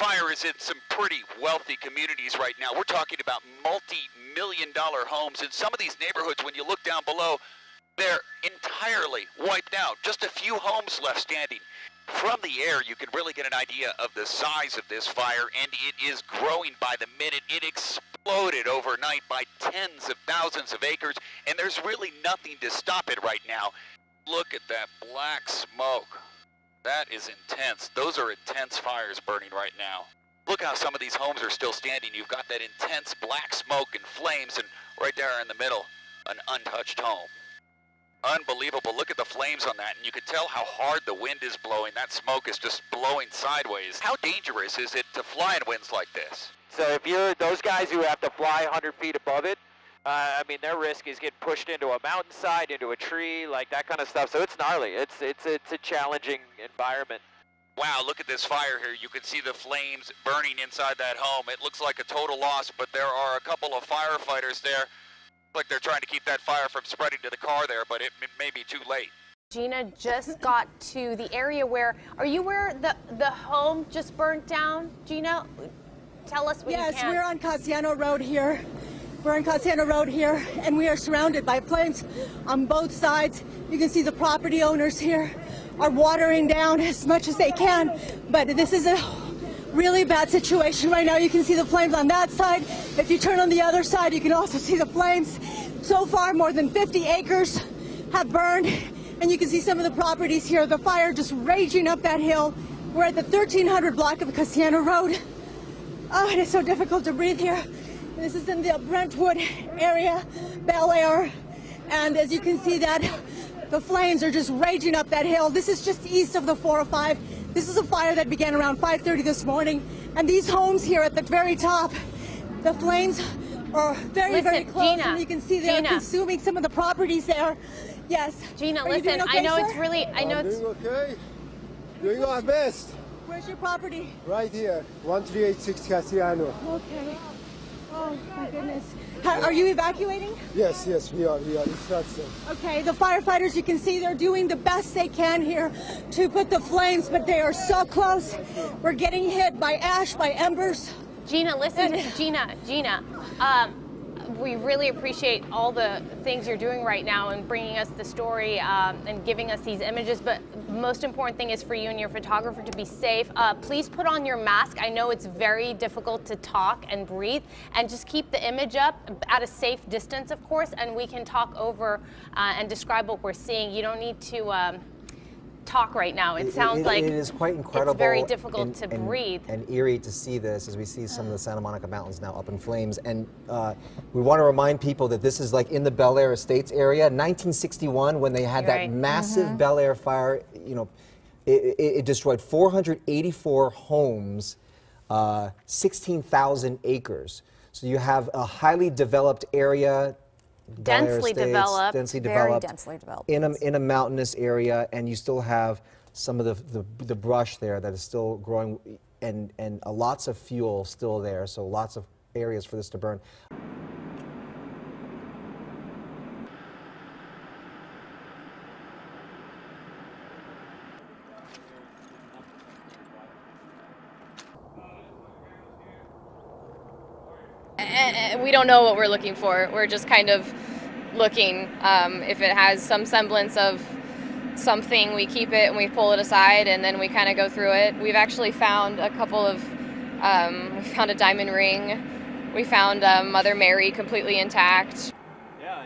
fire is in some pretty wealthy communities right now. We're talking about multi-million-dollar homes. In some of these neighborhoods, when you look down below, they're entirely wiped out. Just a few homes left standing. From the air, you can really get an idea of the size of this fire, and it is growing by the minute. It exploded overnight by tens of thousands of acres, and there's really nothing to stop it right now. Look at that black smoke. That is intense. Those are intense fires burning right now. Look how some of these homes are still standing. You've got that intense black smoke and flames, and right there in the middle, an untouched home. Unbelievable. Look at the flames on that, and you can tell how hard the wind is blowing. That smoke is just blowing sideways. How dangerous is it to fly in winds like this? So if you're those guys who have to fly 100 feet above it, I mean, their risk is getting pushed into a mountainside, into a tree, like that kind of stuff. So it's gnarly. It's a challenging environment. Wow, look at this fire here. You can see the flames burning inside that home. It looks like a total loss, but there are a couple of firefighters there. Like they're trying to keep that fire from spreading to the car there, but it may be too late. Gina just got to the area where, are you where the home just burnt down? Gina, tell us what you can. Yes, we're on Cassiano Road here. We're on Cassiano Road here, and we are surrounded by flames on both sides. You can see the property owners here are watering down as much as they can, but this is a really bad situation right now. You can see the flames on that side. If you turn on the other side, you can also see the flames. So far, more than 50 acres have burned, and you can see some of the properties here. The fire just raging up that hill. We're at the 1300 block of Cassiano Road. Oh, it is so difficult to breathe here. This is in the Brentwood area, Bel Air, and as you can see that the flames are just raging up that hill. This is just east of the 405. This is a fire that began around 5:30 this morning, and these homes here at the very top, the flames are very close. Gina, and you can see they're consuming some of the properties there. Yes. Gina, Are you doing okay, I know sir? it's really, I know it's doing okay. Doing our best. Where's your property? Right here, 1386 Cassiano. Okay. Oh my goodness. Are you evacuating? Yes, we are. It's not safe. Okay, the firefighters, you can see they're doing the best they can here to put the flames, but they are so close. We're getting hit by ash, by embers. Gina, listen, Gina, we really appreciate all the things you're doing right now and bringing us the story and giving us these images, but most important thing is for you and your photographer to be safe. Please put on your mask. I know it's very difficult to talk and breathe, and just keep the image up at a safe distance, of course, and we can talk over and describe what we're seeing. You don't need to talk right now. It sounds like it is quite incredible. It's very difficult to breathe. And eerie to see this as we see some of the Santa Monica Mountains now up in flames. And we want to remind people that this is like in the Bel Air Estates area. 1961, when they had that massive Bel Air fire, you know, it destroyed 484 homes, 16,000 acres. So you have a highly developed area. Densely developed, very densely developed in a mountainous area, and you still have some of the brush there that is still growing, and lots of fuel still there, so lots of areas for this to burn. We don't know what we're looking for. We're just kind of looking. If it has some semblance of something, we keep it and we pull it aside, and then we kind of go through it. We've actually found a couple of, we found a diamond ring. We found Mother Mary completely intact. Yeah,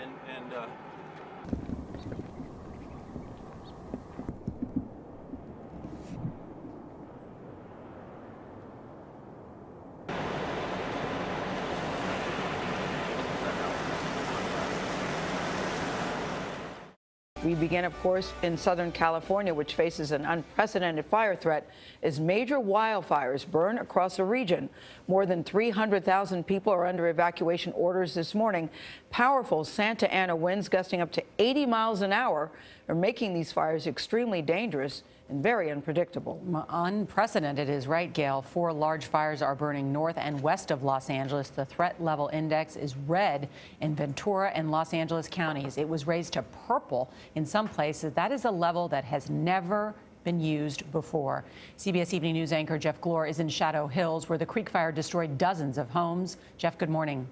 We begin, of course, in Southern California, which faces an unprecedented fire threat as major wildfires burn across the region. More than 300,000 people are under evacuation orders this morning. Powerful Santa Ana winds gusting up to 80 miles an hour are making these fires extremely dangerous and very unpredictable. Unprecedented is right, Gail. 4 large fires are burning north and west of Los Angeles. The threat level index is red in Ventura and Los Angeles counties. It was raised to purple in some places. That is a level that has never, been used before. CBS Evening News anchor Jeff Glor is in Shadow Hills, where the creek fire destroyed dozens of homes. Jeff, good morning.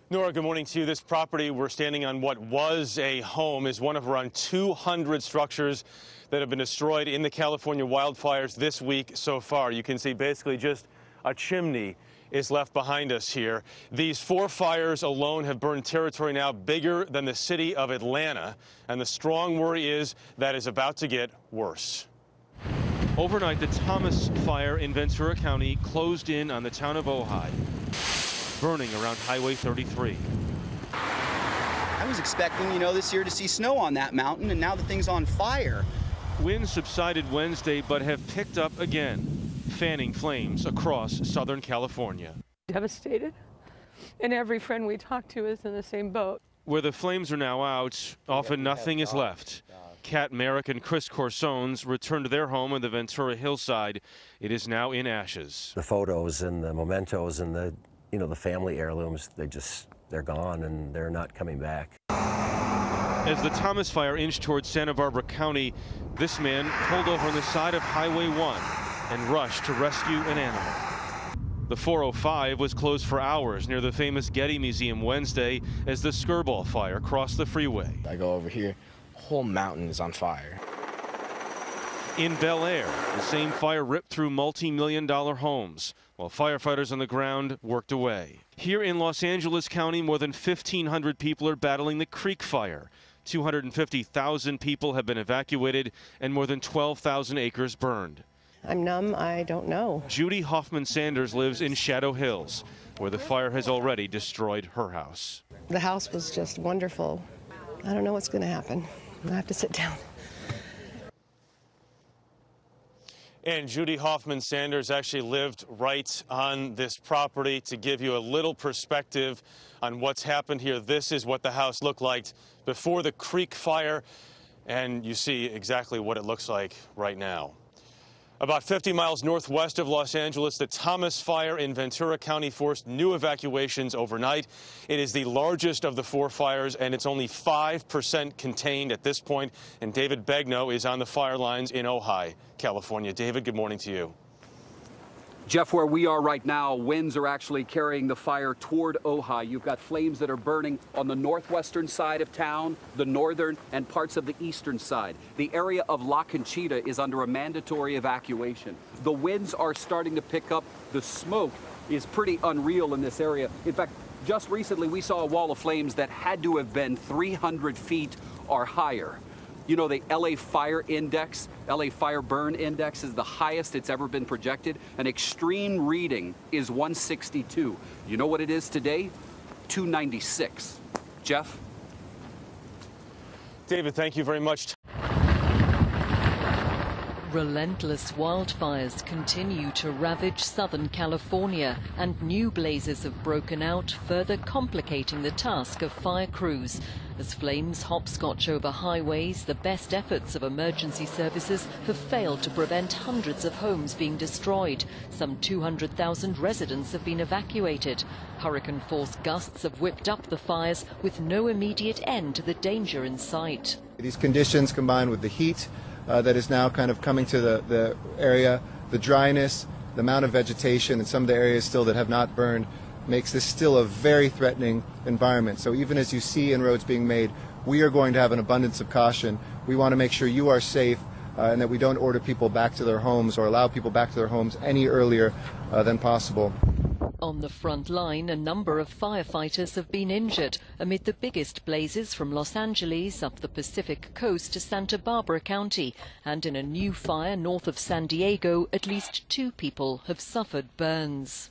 Nora, good morning to you. This property we're standing on, what was a home, is one of around 200 structures that have been destroyed in the California wildfires this week so far. You can see basically just a chimney is left behind us here. These 4 fires alone have burned territory now bigger than the city of Atlanta, and the strong worry is that is about to get worse. Overnight, the Thomas fire in Ventura County closed in on the town of Ockhi, burning around Highway 33. I was expecting, this year to see snow on that mountain, and now the thing's on fire. Winds subsided Wednesday, but have picked up again, fanning flames across Southern California. Devastated, and every friend we talk to is in the same boat. Where the flames are now out, often nothing is left. Kat Merrick and Chris Corsones returned to their home on the Ventura hillside. It is now in ashes. The photos and the mementos and the family heirlooms, they're gone and they're not coming back. As the Thomas fire inched towards Santa Barbara County, this man pulled over on the side of Highway 1 and rushed to rescue an animal. The 405 was closed for hours near the famous Getty Museum Wednesday as the Skirball fire crossed the freeway. I go over here, the whole mountain is on fire. In Bel Air, the same fire ripped through multi-million-dollar homes while firefighters on the ground worked away. Here in Los Angeles County, more than 1,500 people are battling the Creek Fire. 250,000 people have been evacuated and more than 12,000 acres burned. I'm numb. I don't know. Judy Hoffman Sanders lives in Shadow Hills, where the fire has already destroyed her house. The house was just wonderful. I don't know what's going to happen. I have to sit down. And Judy Hoffman Sanders actually lived right on this property. To give you a little perspective on what's happened here, this is what the house looked like before the Creek Fire, and you see exactly what it looks like right now. About 50 miles northwest of Los Angeles, the Thomas fire in Ventura County forced new evacuations overnight. It is the largest of the 4 fires, and it's only 5% contained at this point. And David Begno is on the fire lines in Ockhi, California. David, good morning to you. Jeff, where we are right now, winds are actually carrying the fire toward Ockhi. You've got flames that are burning on the northwestern side of town, the northern, and parts of the eastern side. The area of La Conchita is under a mandatory evacuation. The winds are starting to pick up. The smoke is pretty unreal in this area. In fact, just recently we saw a wall of flames that had to have been 300 feet or higher. You know, the LA Fire Index, LA Fire Burn Index is the highest it's ever been projected. An extreme reading is 162. You know what it is today? 296. Jeff? David, thank you very much. Relentless wildfires continue to ravage Southern California, and new blazes have broken out, further complicating the task of fire crews. As flames hopscotch over highways, the best efforts of emergency services have failed to prevent hundreds of homes being destroyed. Some 200,000 residents have been evacuated. Hurricane-force gusts have whipped up the fires with no immediate end to the danger in sight. These conditions, combined with the heat that is now kind of coming to the area, the dryness, the amount of vegetation in some of the areas still that have not burned, makes this still a very threatening environment. So even as you see inroads being made, we are going to have an abundance of caution. We want to make sure you are safe and that we don't order people back to their homes or allow people back to their homes any earlier than possible. On the front line, a number of firefighters have been injured amid the biggest blazes from Los Angeles up the Pacific coast to Santa Barbara County. And in a new fire north of San Diego, at least 2 people have suffered burns.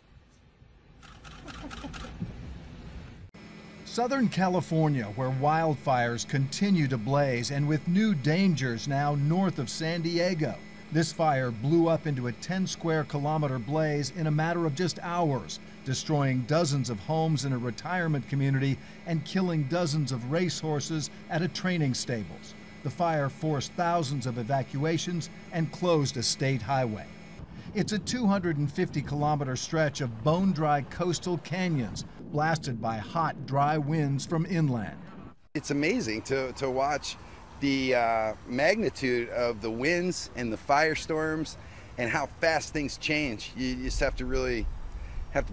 Southern California, where wildfires continue to blaze and with new dangers now north of San Diego. This fire blew up into a 10-square-kilometer blaze in a matter of just hours, destroying dozens of homes in a retirement community and killing dozens of racehorses at a training stables. The fire forced thousands of evacuations and closed a state highway. It's a 250-kilometer stretch of bone-dry coastal canyons blasted by hot, dry winds from inland. It's amazing to watch the magnitude of the winds and the firestorms and how fast things change. You just have to really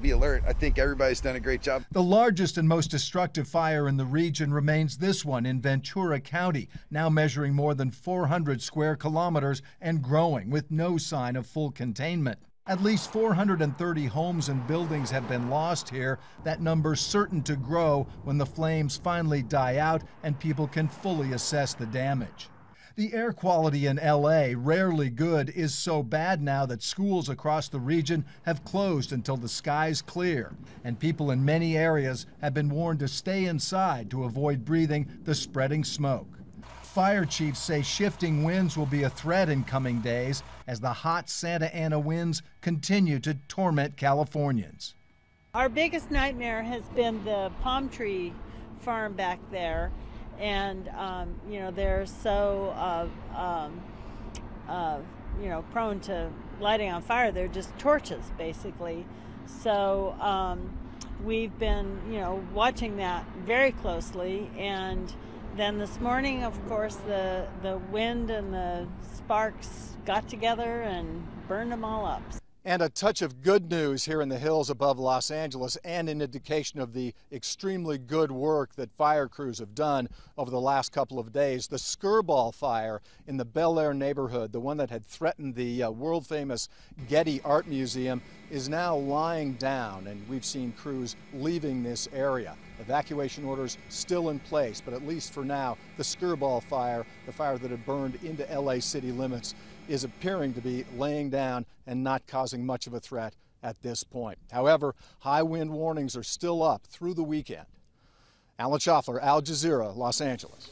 be alert. I think everybody's done a great job. The largest and most destructive fire in the region remains this one in Ventura County, now measuring more than 400 square kilometers and growing with no sign of full containment. At least 430 homes and buildings have been lost here. That number's certain to grow when the flames finally die out and people can fully assess the damage. The air quality in LA, rarely good, is so bad now that schools across the region have closed until the skies clear, and people in many areas have been warned to stay inside to avoid breathing the spreading smoke. Fire chiefs say shifting winds will be a threat in coming days as the hot Santa Ana winds continue to torment Californians. Our biggest nightmare has been the palm tree farm back there. And, you know, they're so, you know, prone to lighting on fire. They're just torches, basically. So we've been, you know, watching that very closely. And then this morning, of course, the wind and the sparks got together and burned them all up. And a touch of good news here in the hills above Los Angeles, and an indication of the extremely good work that fire crews have done over the last couple of days. The Skirball fire in the Bel Air neighborhood, the one that had threatened the world-famous Getty Art Museum, is now lying down, and we've seen crews leaving this area. Evacuation orders still in place, but at least for now, the Skirball fire, the fire that had burned into LA city limits, is appearing to be laying down and not causing much of a threat at this point. However, high wind warnings are still up through the weekend. Alan Schaffler, Al Jazeera, Los Angeles.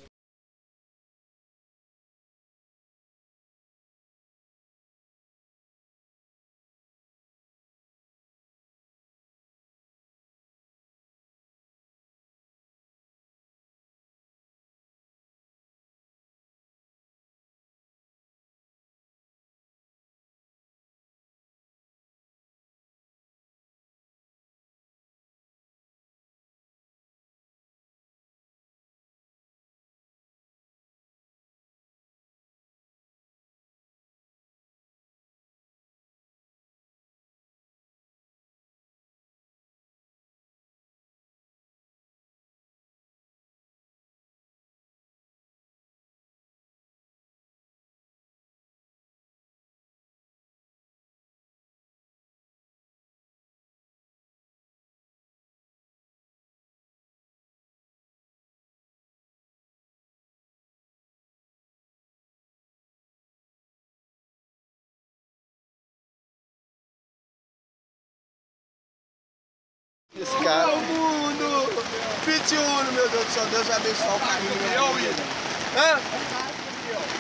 Esse cara. Meu mundo! 21, meu Deus do céu. Deus abençoe o caminho, meu William. Hã?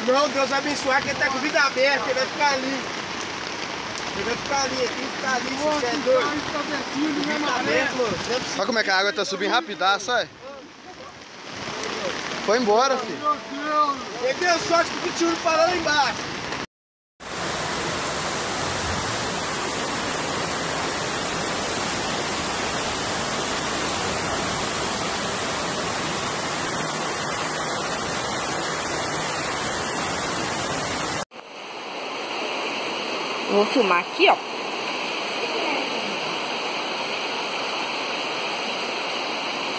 Não, Deus abençoe, que ele tá com vida aberta, ele vai ficar ali. Ele vai ficar ali, ele tem que ficar ali, você é doido. Vida aberta, mano. Olha como é que a água tá subindo rapidaço, olha. Foi embora, filho. Meu Deus! Ele deu sorte que o 21 parou lá embaixo. Vou filmar aqui, ó.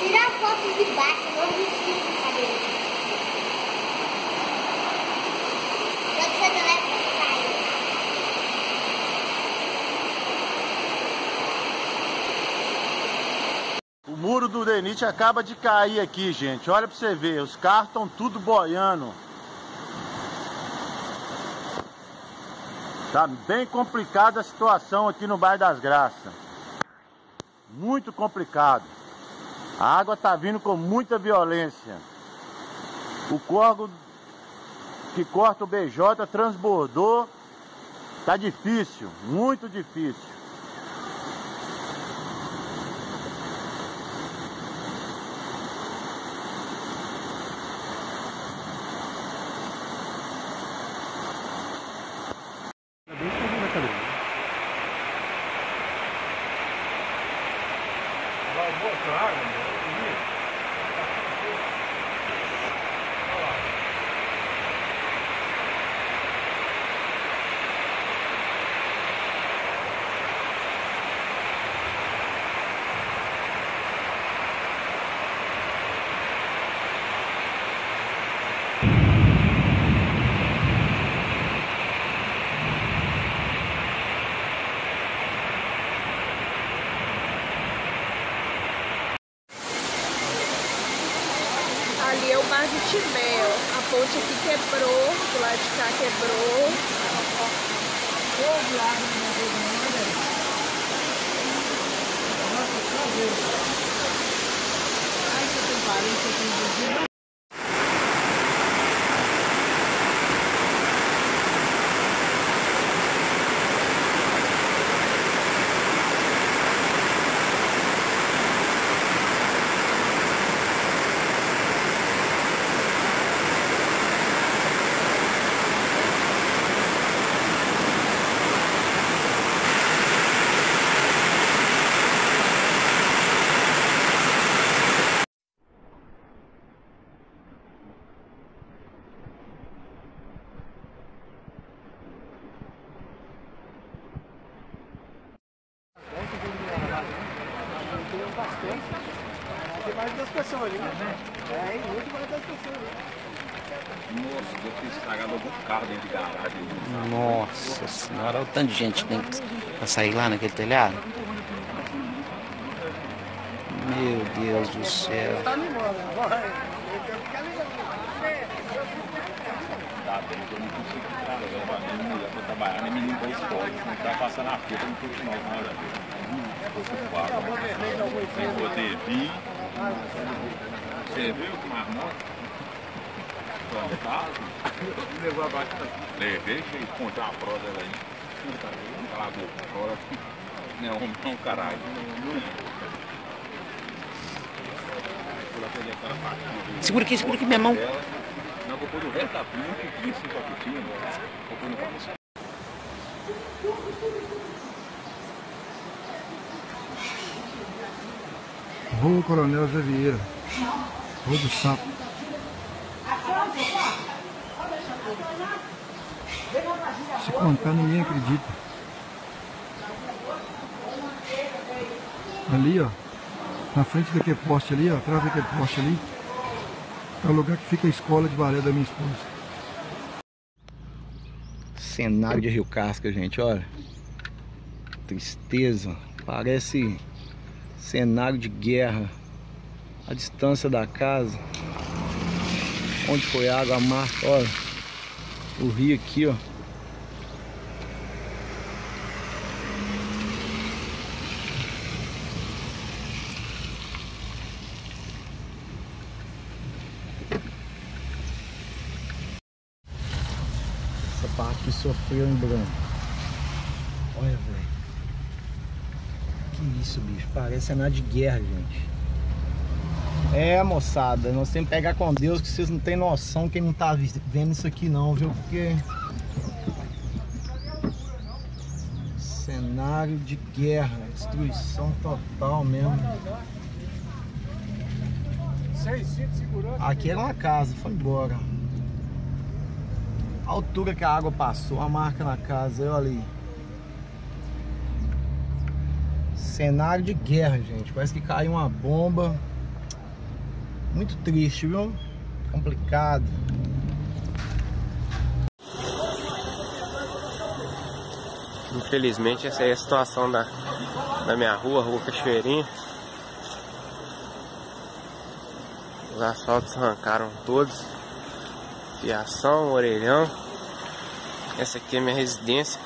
Tirar fotos de baixo, não de cima, cadê? Pode ser da leve O muro do Denite acaba de cair aqui, gente. Olha pra você ver, os carros estão tudo boiando. Tá bem complicada a situação aqui no bairro das Graças. Muito complicado. A água tá vindo com muita violência. O córrego que corta o BJ transbordou. Tá difícil, muito difícil. mar de Tibete. A ponte aqui quebrou, do lado de cá quebrou. Tem mais das pessoas ali, né? É, muito mais das pessoas ali. Nossa, deve ter estragado algum carro dentro de garagem. Nossa senhora, olha o tanto de gente que tem pra sair lá naquele telhado. Meu Deus do céu. Tá animando, vai. Eu quero ficar ligado. Tá bem, eu não consigo ficar, eu levo a minha mulher pra trabalhar, nem menino pra escola, se não tá passando a fila, não continua com nada. Sem poder vir. Você viu que mais moto? Fantasma. Levou abaixo. Levei, cheio de contar a prosa aí. Calagou fora. Não é homem, não, caralho. Segura aqui minha mão. Não, vou pôr o resto da pinha, que tinha assim, só que tinha. Vou pôr no carro. Rua Coronel Zé Vieira. Rua do Sapo. Se contar, ninguém acredita. Ali, ó. Na frente daquele poste ali, ó. Atrás daquele poste ali. É o lugar que fica a escola de balé da minha esposa. Cenário de Rio Casca, gente, olha. Tristeza. Parece cenário de guerra. A distância da casa. Onde foi a água, a marca, olha. O rio aqui, ó. Essa parte que sofreu em branco. Olha, velho. Que isso, bicho. Parece cenário de guerra, gente. É, moçada, nós temos que pegar com Deus, que vocês não tem noção quem não tá vendo isso aqui não, viu? Porque cenário de guerra, destruição total mesmo. Aqui era uma casa, foi embora. A altura que a água passou, a marca na casa, eu ali. Cenário de guerra, gente. Parece que caiu uma bomba. Muito triste, viu? Complicado. Infelizmente essa aí é a situação da minha rua, Rua Cachoeirinha. Os asfaltos arrancaram todos. Fiação, orelhão. Essa aqui é minha residência.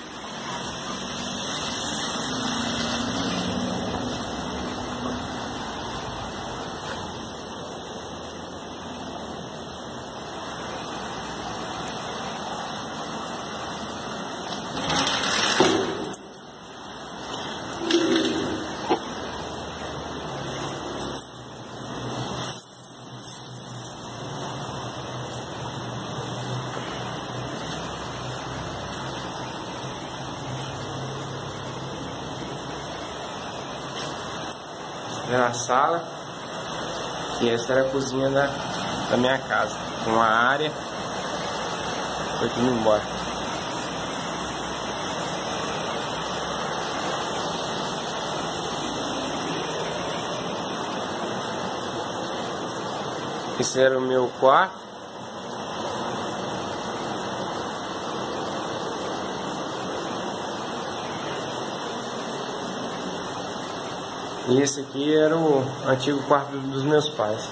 Era a sala e essa era a cozinha da minha casa, com uma área. Foi tudo embora. Esse era o meu quarto. E esse aqui era o antigo quarto dos meus pais.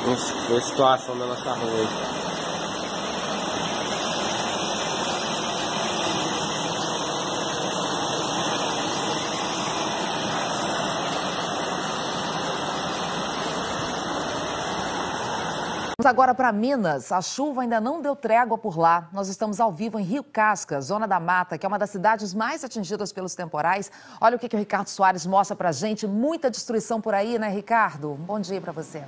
a situação da nossa rua hoje. Vamos agora para Minas. A chuva ainda não deu trégua por lá. Nós estamos ao vivo em Rio Casca, zona da mata, que é uma das cidades mais atingidas pelos temporais. Olha o que o Ricardo Soares mostra para a gente. Muita destruição por aí, né, Ricardo? Bom dia para você.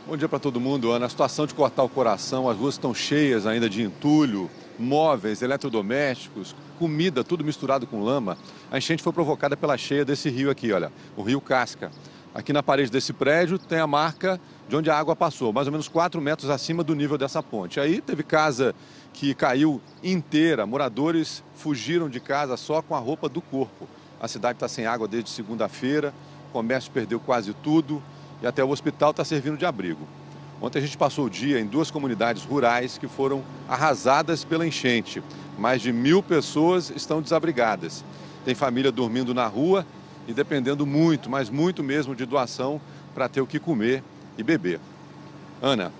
Bom dia para todo mundo, Ana. A situação de cortar o coração, as ruas estão cheias ainda de entulho, móveis, eletrodomésticos, comida, tudo misturado com lama. A enchente foi provocada pela cheia desse rio aqui, olha, o Rio Casca. Aqui na parede desse prédio tem a marca de onde a água passou, mais ou menos 4 metros acima do nível dessa ponte. Aí teve casa que caiu inteira, moradores fugiram de casa só com a roupa do corpo. A cidade está sem água desde segunda-feira, o comércio perdeu quase tudo e até o hospital está servindo de abrigo. Ontem a gente passou o dia em 2 comunidades rurais que foram arrasadas pela enchente. Mais de 1.000 pessoas estão desabrigadas. Tem família dormindo na rua e dependendo muito, mas muito mesmo de doação para ter o que comer e beber. Ana.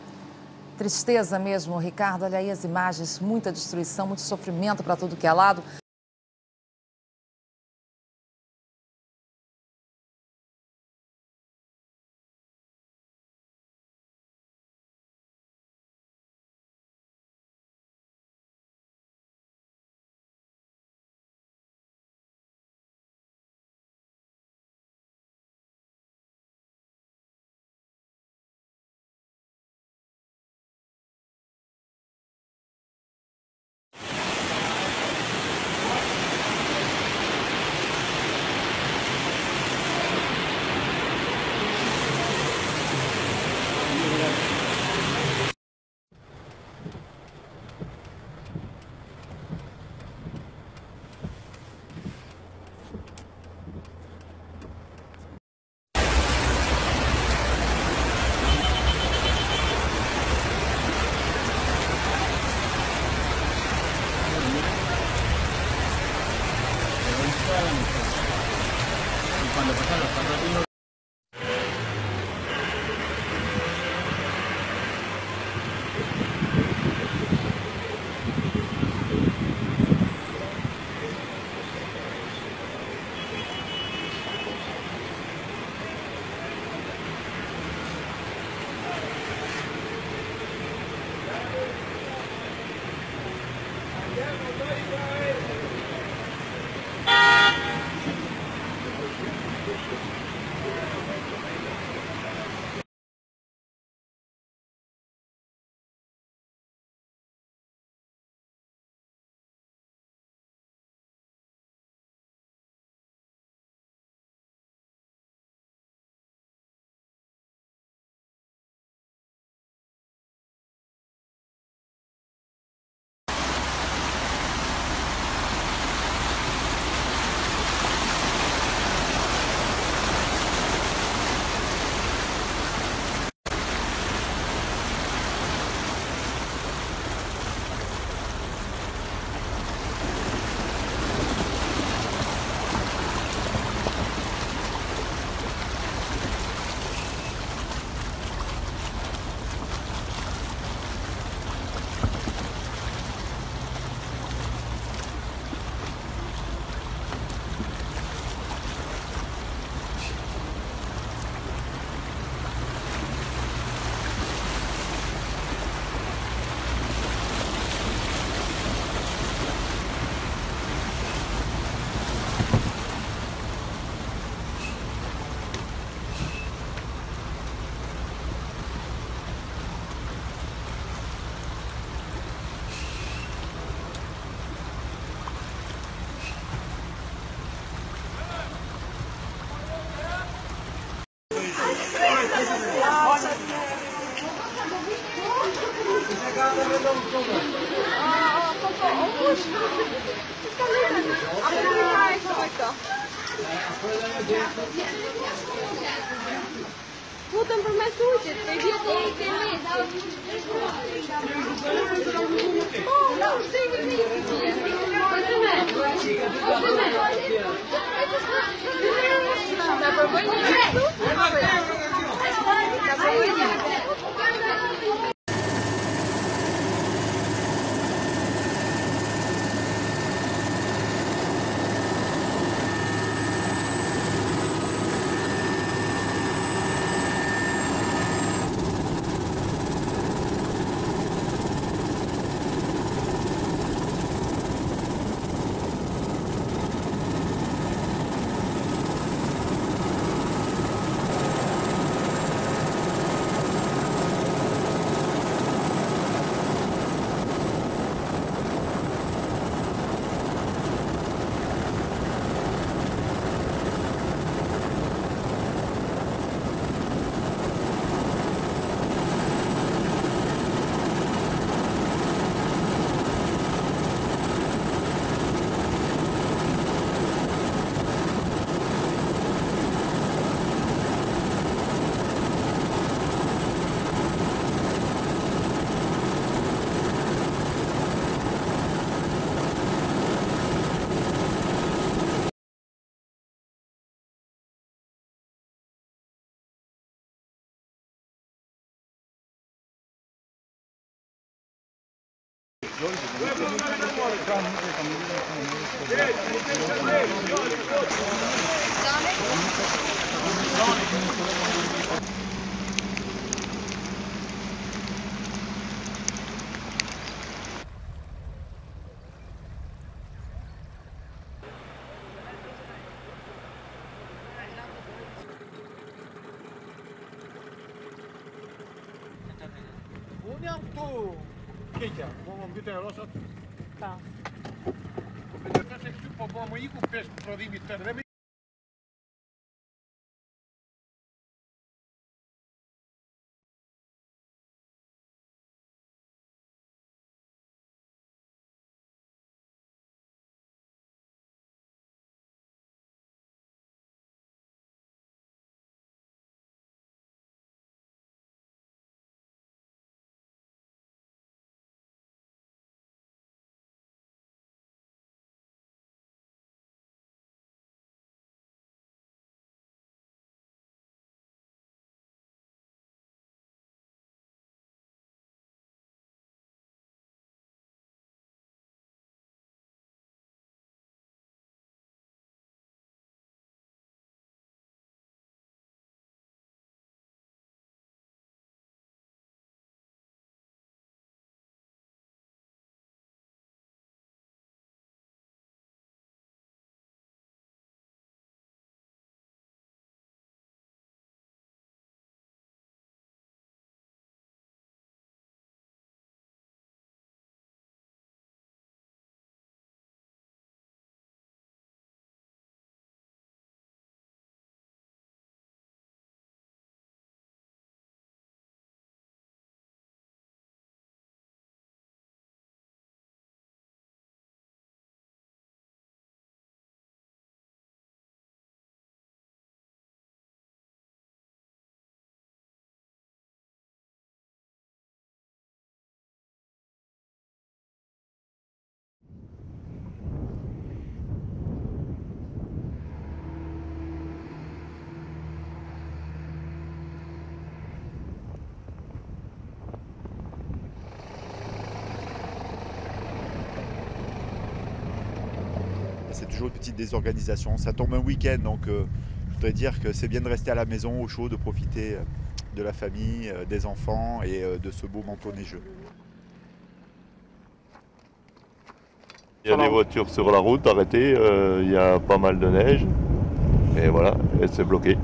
Tristeza mesmo, Ricardo. Olha aí as imagens, muita destruição, muito sofrimento para tudo que é lado. Putem për me suqit, të vjetë e ke me. C'est toujours une petite désorganisation. Ça tombe un week-end, donc je voudrais dire que c'est bien de rester à la maison au chaud, de profiter de la famille, des enfants et de ce beau manteau neigeux. Il y a des voitures sur la route arrêtées, il y a pas mal de neige et voilà, elle s'est bloquée.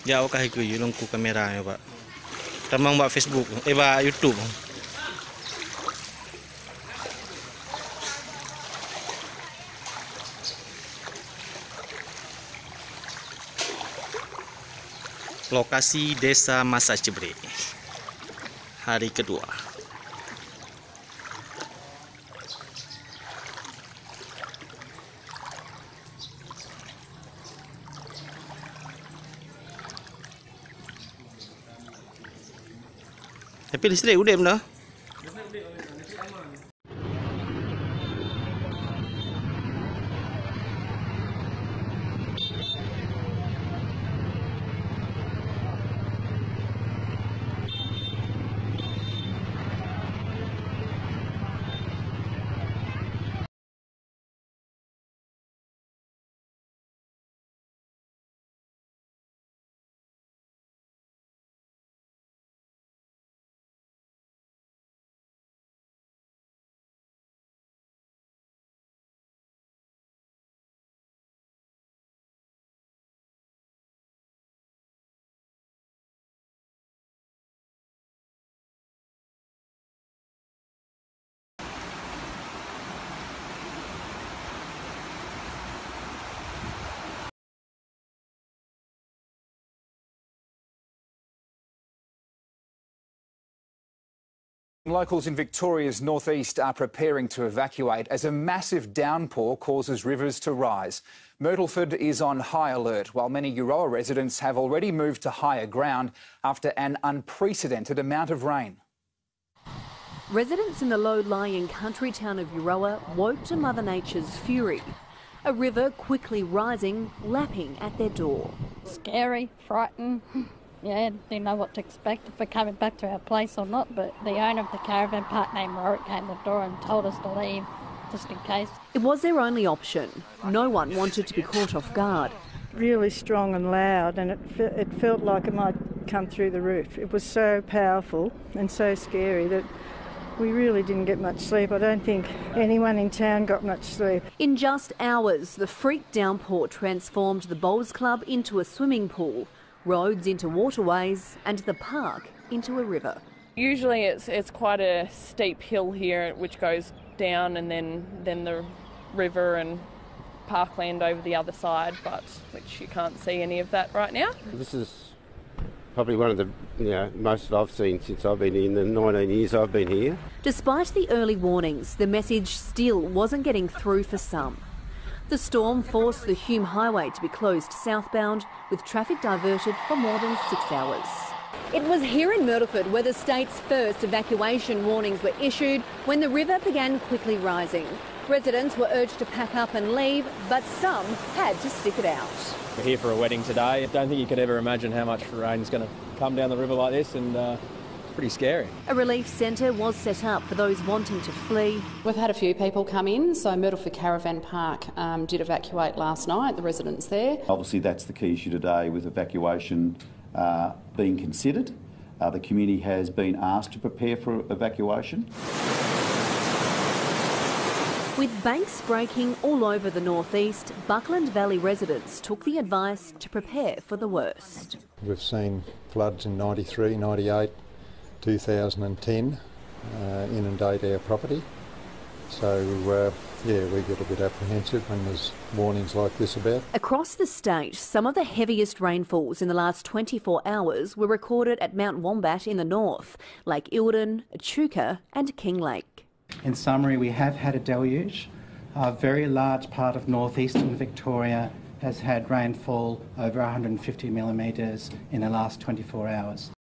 Ya, Ockhi ku yung ku kamera ya, Pak. Tamang buat Facebook, buat YouTube. Lokasi Desa Masa Cebre. Hari kedua. Tapi listrik udah dah. Locals in Victoria's northeast are preparing to evacuate as a massive downpour causes rivers to rise. Myrtleford is on high alert, while many Euroa residents have already moved to higher ground after an unprecedented amount of rain. Residents in the low-lying country town of Euroa woke to Mother Nature's fury. A river quickly rising, lapping at their door. Scary, frightened. Yeah, didn't know what to expect, if we're coming back to our place or not, but the owner of the caravan park named Rorik came to the door and told us to leave, just in case. It was their only option. No one wanted to be caught off guard. Really strong and loud, and it felt like it might come through the roof. It was so powerful and so scary that we really didn't get much sleep. I don't think anyone in town got much sleep. In just hours, the freak downpour transformed the bowls club into a swimming pool, roads into waterways, and the park into a river. Usually it's quite a steep hill here which goes down, and then the river and parkland over the other side, but which you can't see any of that right now. This is probably one of the most I've seen since I've been here, in the 19 years I've been here. Despite the early warnings, the message still wasn't getting through for some. The storm forced the Hume Highway to be closed southbound, with traffic diverted for more than 6 hours. It was here in Myrtleford where the state's first evacuation warnings were issued when the river began quickly rising. Residents were urged to pack up and leave, but some had to stick it out. We're here for a wedding today. I don't think you could ever imagine how much rain is going to come down the river like this, and pretty scary. A relief centre was set up for those wanting to flee. We've had a few people come in, so Myrtleford Caravan Park did evacuate last night, the residents there. Obviously that's the key issue today, with evacuation being considered. The community has been asked to prepare for evacuation. With banks breaking all over the northeast, Buckland Valley residents took the advice to prepare for the worst. We've seen floods in 93, 98, 2010 inundate our property. So, we get a bit apprehensive when there's warnings like this about. Across the state, some of the heaviest rainfalls in the last 24 hours were recorded at Mount Wombat in the north, Lake Eildon, Echuca and Kinglake. In summary, we have had a deluge. A very large part of northeastern Victoria has had rainfall over 150 millimetres in the last 24 hours.